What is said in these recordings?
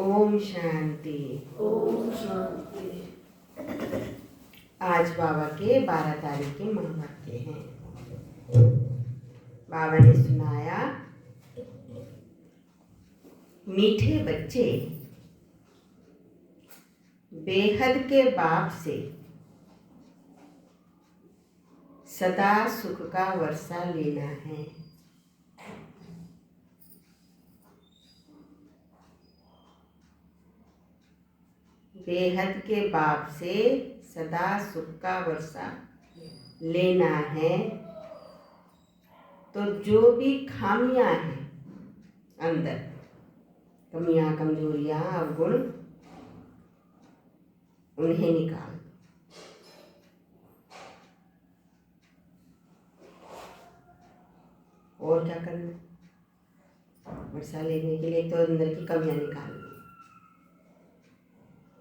ओम शांति। ओम शांति। आज बाबा के 12 तारीख के महावाक्य हैं। बाबा ने सुनाया, मीठे बच्चे बेहद के बाप से सदा सुख का वर्षा लेना है। बेहद के बाप से सदा सुख का वर्षा लेना है। तो जो भी खामियां हैं अंदर, कमियां, कमजोरियां, अवगुण, उन्हें निकाल। और क्या करना? वर्षा लेने के लिए तो अंदर की कमियां निकालनी।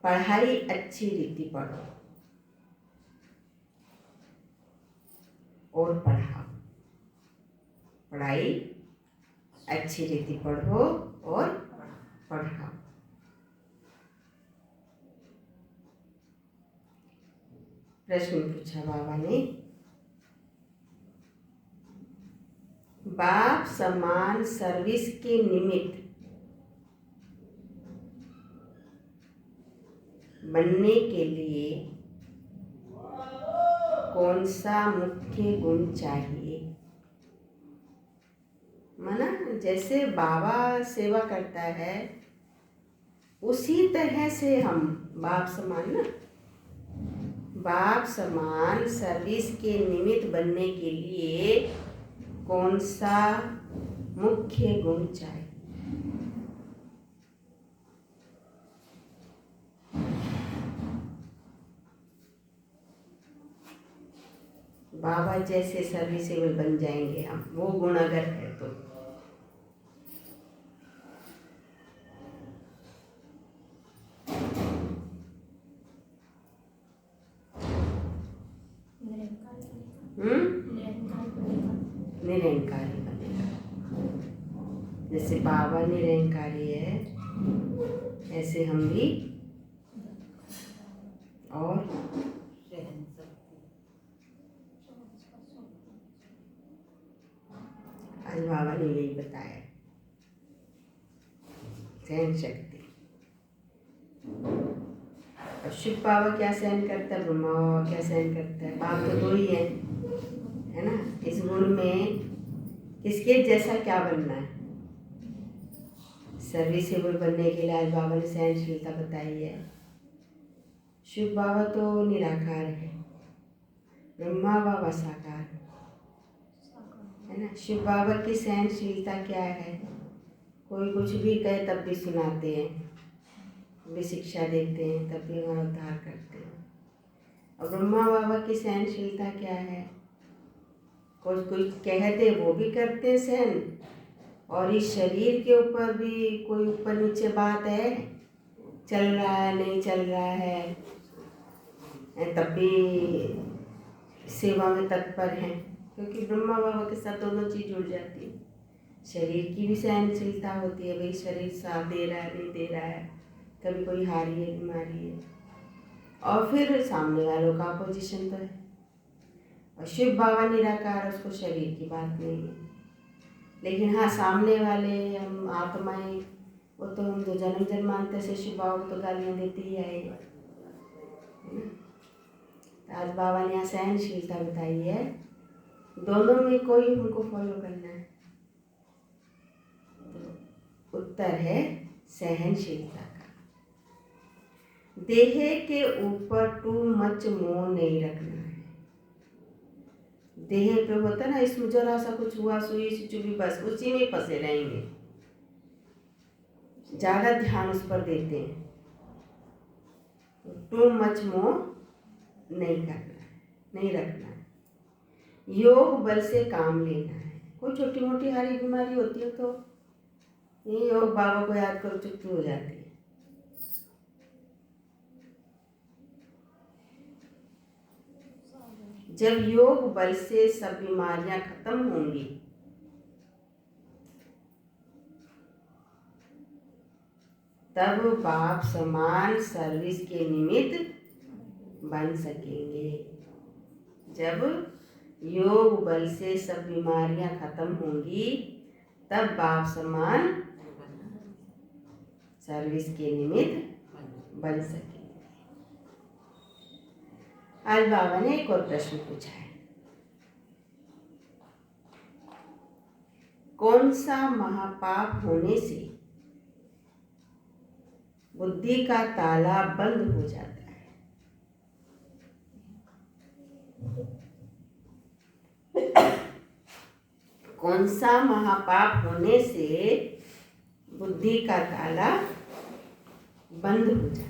पढ़ाई अच्छी रीति पढ़ो और पढ़ाओ। पढ़ाई अच्छी रीति पढ़ो और पढ़ाओ। प्रश्न पूछा बाबा ने, बाप समान सर्विस के निमित्त बनने के लिए कौन सा मुख्य गुण चाहिए? माना जैसे बाबा सेवा करता है उसी तरह से हम बाप समान बाप समान सर्विस के निमित्त बनने के लिए कौन सा मुख्य गुण चाहिए? बाबा जैसे सर्विसेबल बन जाएंगे हम, वो गुण अगर है तो। निरंकारी बनेगा। जैसे बाबा निरंकारी है ऐसे हम भी। और आज बाबा ने यही बताया, सहन शक्ति। और शिव बाबा क्या सहन करता है, ब्रह्मा बाबा क्या सहन करता है? बाप तो दो ही है ना। इस गुण में किसके जैसा क्या बनना है? सर्विसेबल बनने के लिए आज बाबा ने सहनशीलता बताई है। शिव बाबा तो निराकार है, ब्रह्मा बाबा साकार है ना। शिव बाबा की सहनशीलता क्या है? कोई कुछ भी कहे तब भी सुनाते हैं, भी शिक्षा देते हैं, तब भी हमारा उद्धार करते हैं। और ब्रह्मा बाबा की सहनशीलता क्या है? कुछ कुछ कहते वो भी करते सहन, और इस शरीर के ऊपर भी कोई ऊपर नीचे बात है, चल रहा है नहीं चल रहा है, तब भी सेवा में तत्पर हैं। क्योंकि ब्रह्मा बाबा के साथ दोनों चीज जुड़ जाती है। शरीर की भी सहनशीलता होती है, भाई शरीर साथ दे रहा है नहीं दे रहा है, कभी कोई हारी है, बीमारी है। और फिर सामने वालों का अपोजिशन तो है। और शिव बाबा निराकार, उसको शरीर की बात नहीं है। लेकिन हाँ, सामने वाले हम आत्माएं, वो तो हम जो जन्म जन्मांतर से शिव बाबा को तो गालियाँ देते ही आए, है ना। आज बाबा ने यहाँ सहनशीलता बताई है, दोनों में कोई हमको फॉलो करना है। तो उत्तर है सहनशीलता का। देह के ऊपर टू मच मोह नहीं रखना है। देह पे होता ना, इसमें जरा सा कुछ हुआ, सुई सी चुभी, बस उसी में फंसे रहेंगे, ज्यादा ध्यान उस पर देते हैं। टू मच मोह नहीं करना है, नहीं रखना है। योग बल से काम लेना है। कोई छोटी मोटी हारी बीमारी होती है तो ये योग बाबा को याद करो, चुप्पी हो जाती है। जब योग बल से सब बीमारियां खत्म होंगी तब बाप समान सर्विस के निमित्त बन सकेंगे। जब योग बल से सब बीमारियां खत्म होंगी तब बाप समान सर्विस के निमित्त बन सकेंगे। आज बाबा ने एक और प्रश्न पूछा है, कौन सा महापाप होने से बुद्धि का ताला बंद हो जाता है? कौन सा महापाप होने से बुद्धि का ताला बंद हो जाता है?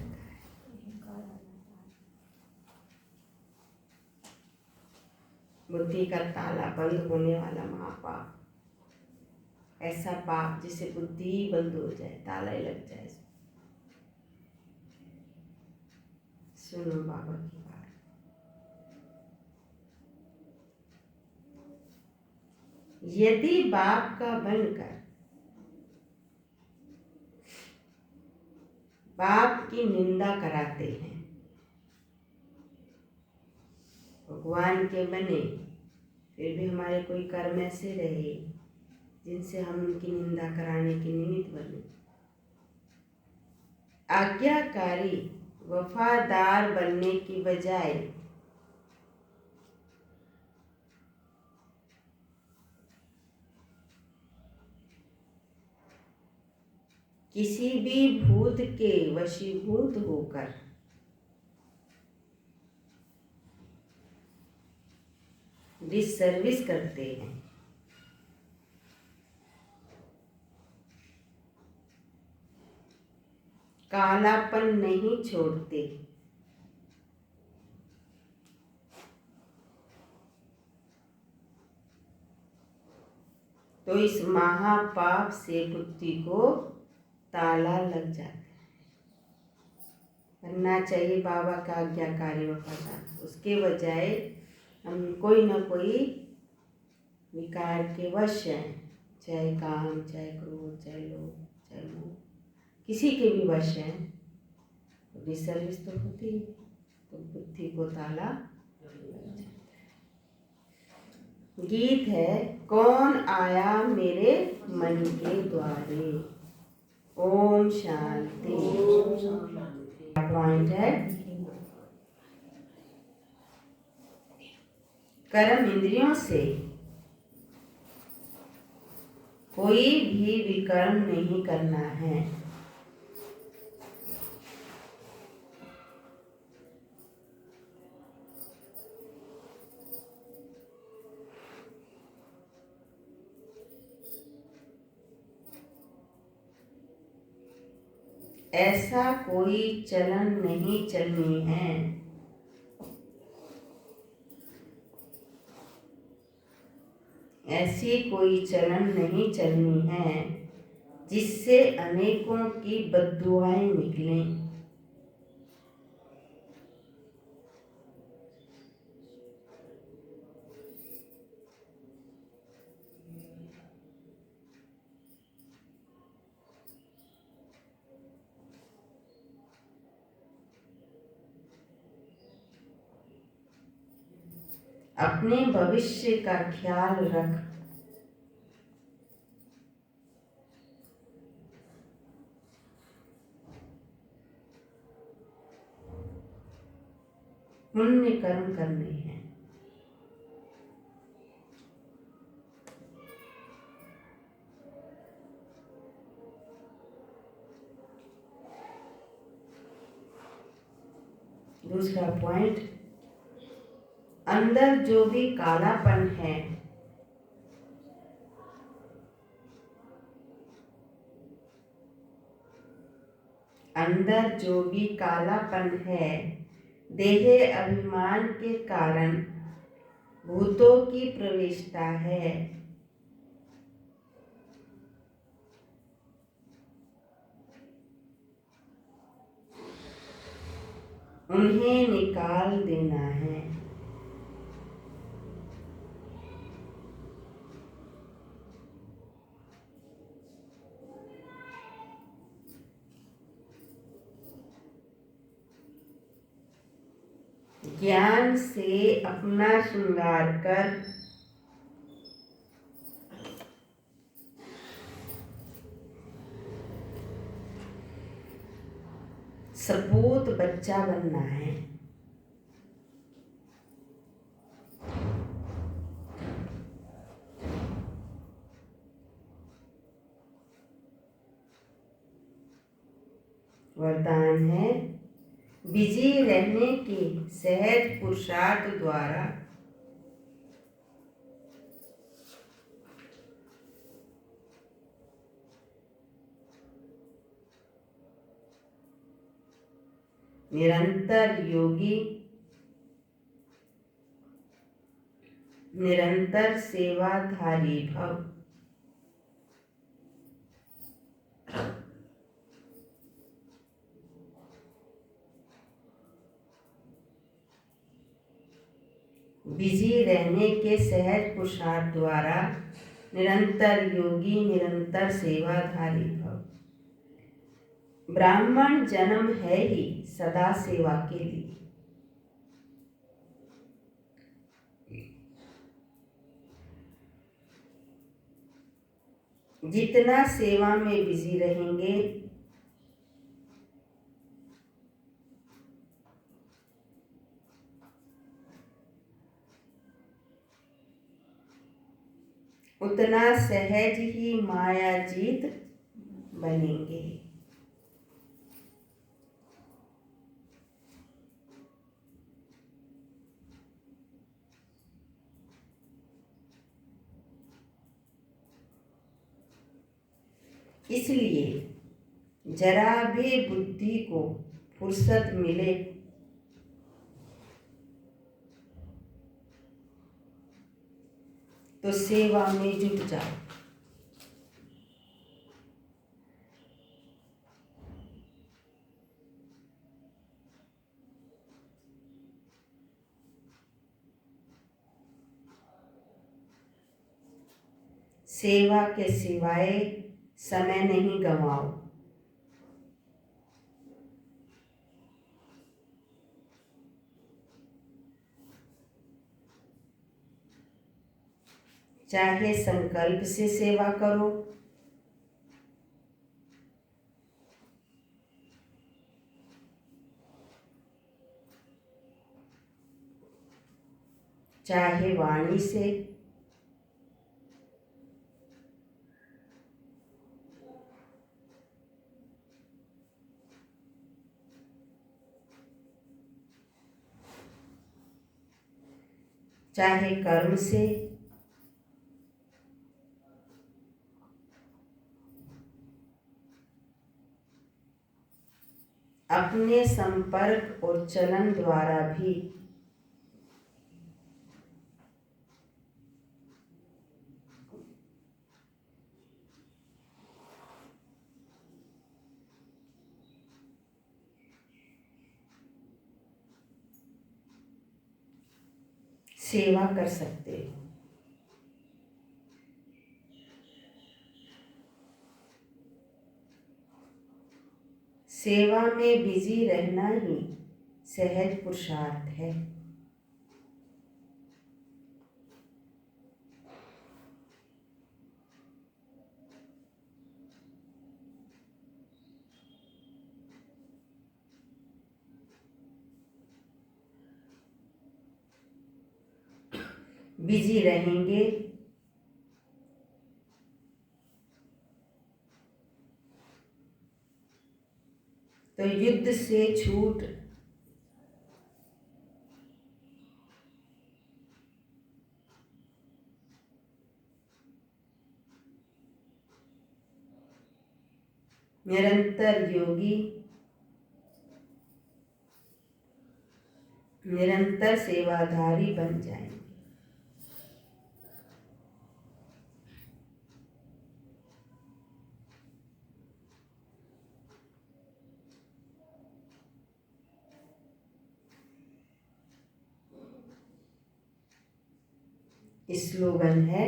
बुद्धि का ताला बंद होने वाला महापाप, ऐसा पाप जिसे बुद्धि बंद हो जाए, ताला ही लग जाए। सुनो बाबा की बात। यदि बाप का बनकर बाप की निंदा कराते हैं, भगवान के बने, फिर भी हमारे कोई कर्म ऐसे रहे जिनसे हम उनकी निंदा कराने के निमित्त बने, आज्ञाकारी वफादार बनने की बजाय किसी भी भूत के वशीभूत होकर डिसर्विस करते हैं, कालापन नहीं छोड़ते, तो इस महापाप से बुद्धि को ताला लग जाता है। बनना चाहिए बाबा का आज्ञाकारी वफादार, उसके बजाय हम कोई ना कोई विकार के वश हैं, चाहे काम, चाहे क्रोध, चाहे लोभ, चाहे मोह, किसी के भी वश हैं, तो डिसर्विस तो होती है, तो बुद्धि को ताला लग जाता है। गीत है, कौन आया मेरे मन के द्वारे। ओम शांति। पॉइंट है, कर्म इंद्रियों से कोई भी विकर्म नहीं करना है। ऐसा कोई चलन नहीं चलनी है। ऐसी कोई चलन नहीं चलनी है जिससे अनेकों की बद्दुआएं निकलें। अपने भविष्य का ख्याल रख। पुण्य कर्म करने हैं। दूसरा पॉइंट, अंदर जो भी कालापन है देह अभिमान के कारण भूतों की प्रवेशता है। उन्हें निकाल देना है। ज्ञान से अपना श्रृंगार कर सपूत बच्चा बनना है। वरदान है, बिजी रहने के सहज पुरुषार्थ द्वारा निरंतर योगी, निरंतर सेवाधारी भव। बिजी रहने के सहज पुरुषार्थ द्वारा निरंतर योगी, निरंतर सेवाधारी भव। ब्राह्मण जन्म है ही सदा सेवा के लिए। जितना सेवा में बिजी रहेंगे उतना सहज ही मायाजीत बनेंगे। इसलिए जरा भी बुद्धि को फुर्सत मिले तो सेवा में जुट जाओ। सेवा के सिवाय समय नहीं गंवाओ। चाहे संकल्प से सेवा करो, चाहे वाणी से, चाहे कर्म से, अपने संपर्क और चलन द्वारा भी सेवा कर सकते हो। सेवा में बिजी रहना ही सहज पुरुषार्थ है। बिजी रहेंगे तो युद्ध से छूट निरंतर योगी, निरंतर सेवाधारी बन जाएंगे। स्लोगन है,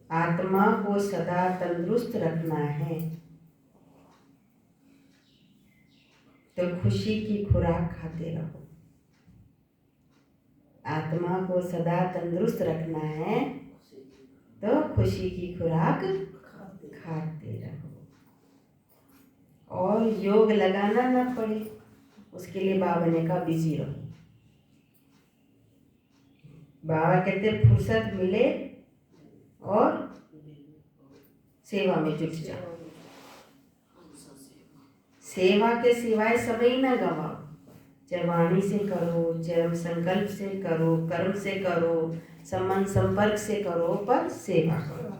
आत्मा को सदा तंदुरुस्त रखना है, तो खुशी की खुराक खाते रहो। आत्मा को सदा तंदुरुस्त रखना है तो खुशी की खुराक खाते रहो। और योग लगाना ना पड़े उसके लिए बाबा ने कहा बिजी रहो। बाबा कहते फुर्सत मिले और सेवा में जुट जाओ। सेवा के सिवाय समय ना गवाओ। चाहे वाणी से करो, चाहे संकल्प से करो, कर्म से करो, संबंध संपर्क से करो, पर सेवा करो।